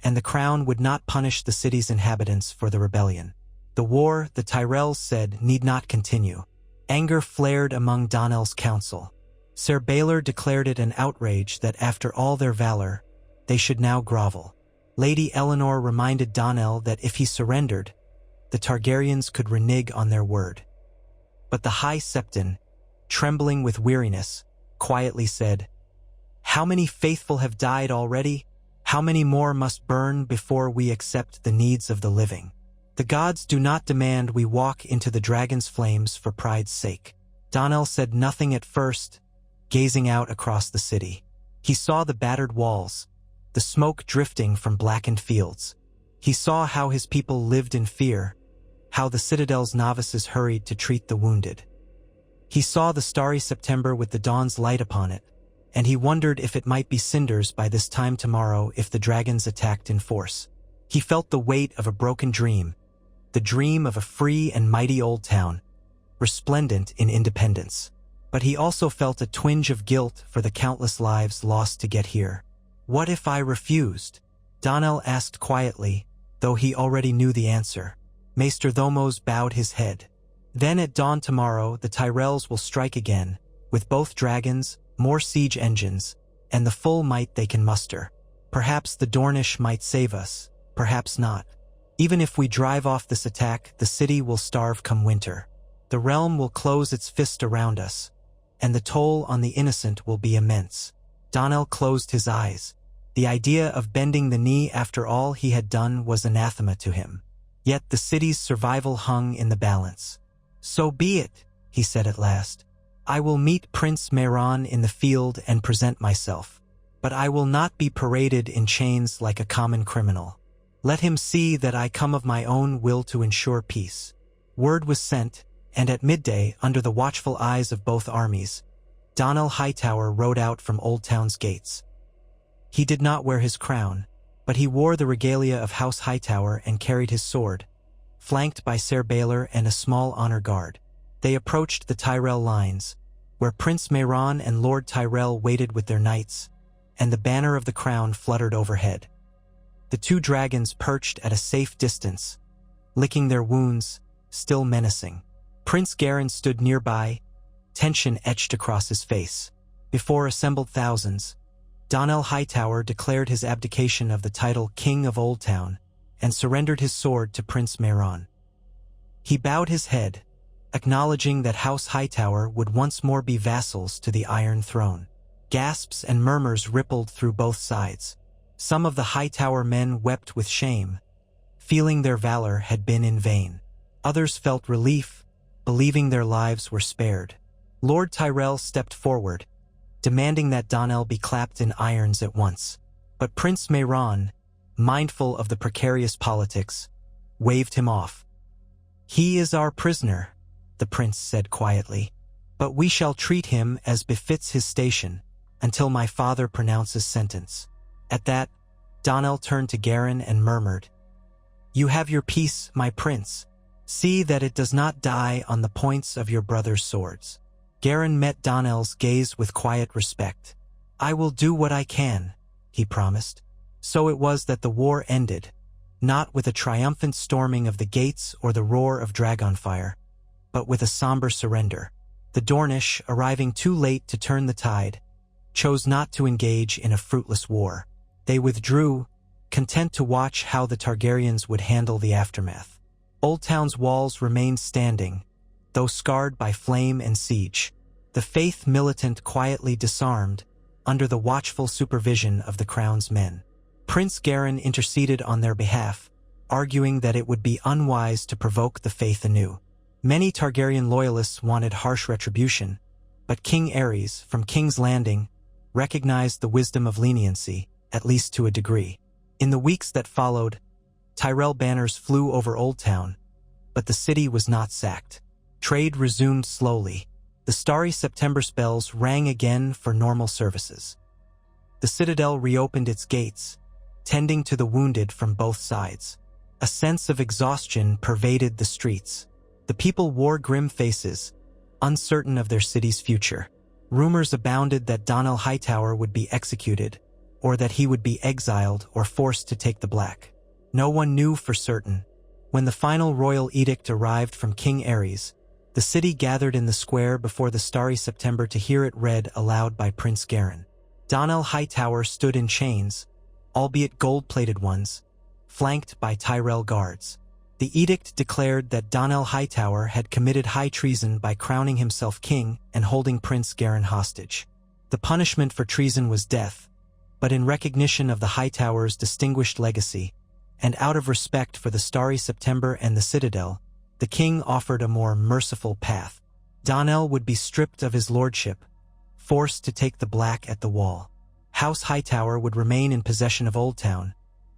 and the crown would not punish the city's inhabitants for the rebellion. The war, the Tyrells said, need not continue. Anger flared among Donnell's council. Ser Baelor declared it an outrage that after all their valor, they should now grovel. Lady Eleanor reminded Donnell that if he surrendered, the Targaryens could renege on their word. But the High Septon, trembling with weariness, quietly said, "How many faithful have died already? How many more must burn before we accept the needs of the living? The gods do not demand we walk into the dragon's flames for pride's sake." Donnell said nothing at first, gazing out across the city. He saw the battered walls, the smoke drifting from blackened fields. He saw how his people lived in fear, how the citadel's novices hurried to treat the wounded. He saw the starry September with the dawn's light upon it, and he wondered if it might be cinders by this time tomorrow if the dragons attacked in force. He felt the weight of a broken dream, the dream of a free and mighty Oldtown, resplendent in independence. But he also felt a twinge of guilt for the countless lives lost to get here. What if I refused? Donnell asked quietly, though he already knew the answer. Maester Thomos bowed his head. Then at dawn tomorrow the Tyrells will strike again, with both dragons, more siege engines, and the full might they can muster. Perhaps the Dornish might save us, perhaps not. Even if we drive off this attack, the city will starve come winter. The realm will close its fist around us, and the toll on the innocent will be immense. Donnell closed his eyes. The idea of bending the knee after all he had done was anathema to him. Yet the city's survival hung in the balance. So be it, he said at last. I will meet Prince Mehran in the field and present myself. But I will not be paraded in chains like a common criminal. Let him see that I come of my own will to ensure peace. Word was sent, and at midday, under the watchful eyes of both armies, Donnell Hightower rode out from Oldtown's gates. He did not wear his crown, but he wore the regalia of House Hightower and carried his sword, flanked by Ser Baelor and a small honor guard. They approached the Tyrell lines, where Prince Mehran and Lord Tyrell waited with their knights, and the banner of the crown fluttered overhead. The two dragons perched at a safe distance, licking their wounds, still menacing. Prince Garin stood nearby, tension etched across his face. Before assembled thousands, Donnell Hightower declared his abdication of the title King of Oldtown and surrendered his sword to Prince Mehran. He bowed his head, acknowledging that House Hightower would once more be vassals to the Iron Throne. Gasps and murmurs rippled through both sides. Some of the Hightower men wept with shame, feeling their valor had been in vain. Others felt relief, believing their lives were spared. Lord Tyrell stepped forward, demanding that Donnell be clapped in irons at once. But Prince Mehran, mindful of the precarious politics, waved him off. "He is our prisoner," the prince said quietly, "but we shall treat him as befits his station until my father pronounces sentence." At that, Donnell turned to Garin and murmured, "You have your peace, my prince. See that it does not die on the points of your brother's swords." Garin met Donnell's gaze with quiet respect. "I will do what I can," he promised. So it was that the war ended, not with a triumphant storming of the gates or the roar of dragonfire, but with a somber surrender. The Dornish, arriving too late to turn the tide, chose not to engage in a fruitless war. They withdrew, content to watch how the Targaryens would handle the aftermath. Oldtown's walls remained standing, though scarred by flame and siege. The faith militant quietly disarmed, under the watchful supervision of the crown's men. Prince Garin interceded on their behalf, arguing that it would be unwise to provoke the faith anew. Many Targaryen loyalists wanted harsh retribution, but King Aerys, from King's Landing, recognized the wisdom of leniency, at least to a degree. In the weeks that followed, Tyrell banners flew over Oldtown, but the city was not sacked. Trade resumed slowly. The starry September spells rang again for normal services. The citadel reopened its gates, tending to the wounded from both sides. A sense of exhaustion pervaded the streets. The people wore grim faces, uncertain of their city's future. Rumors abounded that Donnell Hightower would be executed, or that he would be exiled or forced to take the black. No one knew for certain. When the final royal edict arrived from King Aerys, the city gathered in the square before the starry September to hear it read aloud by Prince Garin. Donnell Hightower stood in chains, albeit gold-plated ones, flanked by Tyrell guards. The edict declared that Donnell Hightower had committed high treason by crowning himself king and holding Prince Garin hostage. The punishment for treason was death, but in recognition of the Hightowers' distinguished legacy, and out of respect for the starry September and the citadel, the king offered a more merciful path. Donnell would be stripped of his lordship, forced to take the black at the wall. House Hightower would remain in possession of Oldtown,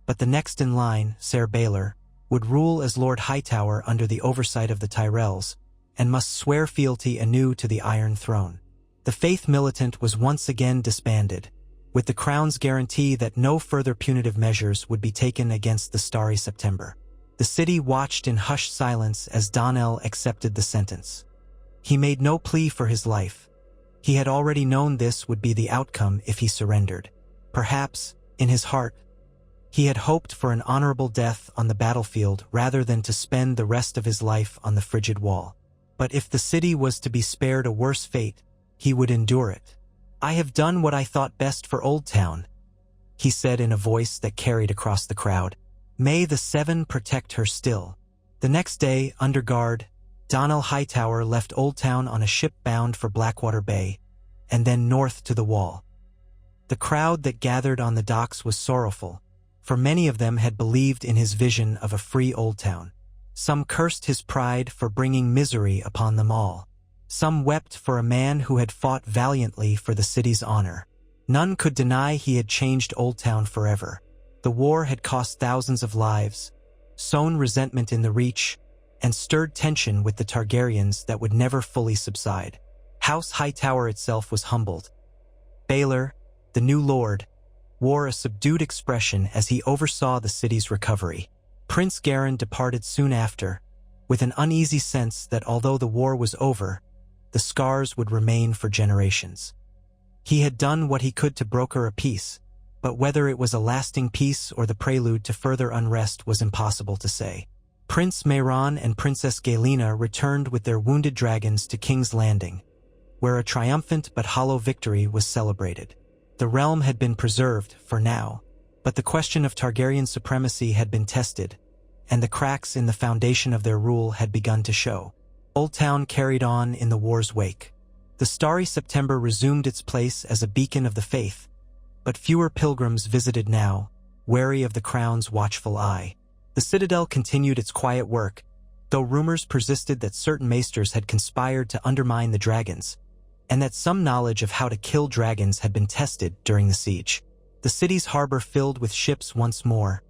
but the next in line, Ser Baelor, would rule as Lord Hightower under the oversight of the Tyrells, and must swear fealty anew to the Iron Throne. The Faith Militant was once again disbanded, with the Crown's guarantee that no further punitive measures would be taken against the Starry September. The city watched in hushed silence as Donnell accepted the sentence. He made no plea for his life. He had already known this would be the outcome if he surrendered. Perhaps, in his heart, he had hoped for an honorable death on the battlefield rather than to spend the rest of his life on the frigid wall. But if the city was to be spared a worse fate, he would endure it. "I have done what I thought best for Oldtown," he said in a voice that carried across the crowd. "May the Seven protect her still." The next day, under guard, Donnell Hightower left Oldtown on a ship bound for Blackwater Bay, and then north to the Wall. The crowd that gathered on the docks was sorrowful, for many of them had believed in his vision of a free Oldtown. Some cursed his pride for bringing misery upon them all. Some wept for a man who had fought valiantly for the city's honor. None could deny he had changed Oldtown forever. The war had cost thousands of lives, sown resentment in the Reach, and stirred tension with the Targaryens that would never fully subside. House Hightower itself was humbled. Baelor, the new lord, wore a subdued expression as he oversaw the city's recovery. Prince Garin departed soon after, with an uneasy sense that although the war was over, the scars would remain for generations. He had done what he could to broker a peace, but whether it was a lasting peace or the prelude to further unrest was impossible to say. Prince Mehran and Princess Galena returned with their wounded dragons to King's Landing, where a triumphant but hollow victory was celebrated. The realm had been preserved, for now, but the question of Targaryen supremacy had been tested, and the cracks in the foundation of their rule had begun to show. Oldtown carried on in the war's wake. The Starry September resumed its place as a beacon of the faith, but fewer pilgrims visited now, wary of the Crown's watchful eye. The Citadel continued its quiet work, though rumors persisted that certain maesters had conspired to undermine the dragons, and that some knowledge of how to kill dragons had been tested during the siege. The city's harbor filled with ships once more,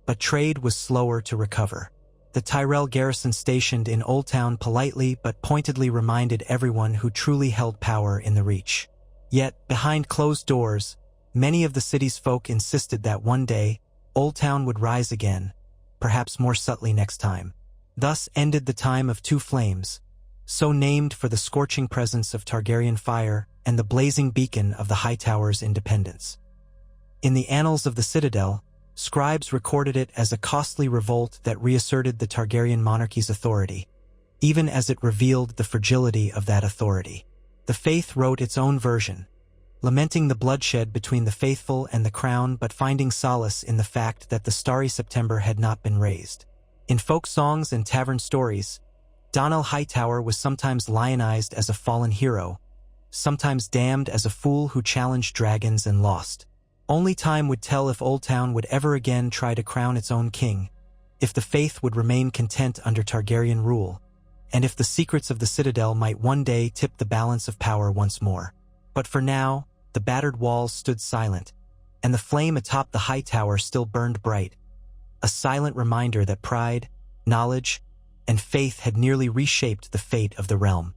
but trade was slower to recover. The Tyrell garrison stationed in Oldtown politely but pointedly reminded everyone who truly held power in the Reach. Yet, behind closed doors, many of the city's folk insisted that one day, Oldtown would rise again, perhaps more subtly next time. Thus ended the time of two flames, so named for the scorching presence of Targaryen fire and the blazing beacon of the Hightowers' independence. In the annals of the Citadel, scribes recorded it as a costly revolt that reasserted the Targaryen monarchy's authority, even as it revealed the fragility of that authority. The Faith wrote its own version, lamenting the bloodshed between the faithful and the Crown but finding solace in the fact that the Starry September had not been raised. In folk songs and tavern stories, Donnell Hightower was sometimes lionized as a fallen hero, sometimes damned as a fool who challenged dragons and lost. Only time would tell if Oldtown would ever again try to crown its own king, if the Faith would remain content under Targaryen rule, and if the secrets of the Citadel might one day tip the balance of power once more. But for now, the battered walls stood silent, and the flame atop the high tower still burned bright, a silent reminder that pride, knowledge, and faith had nearly reshaped the fate of the realm.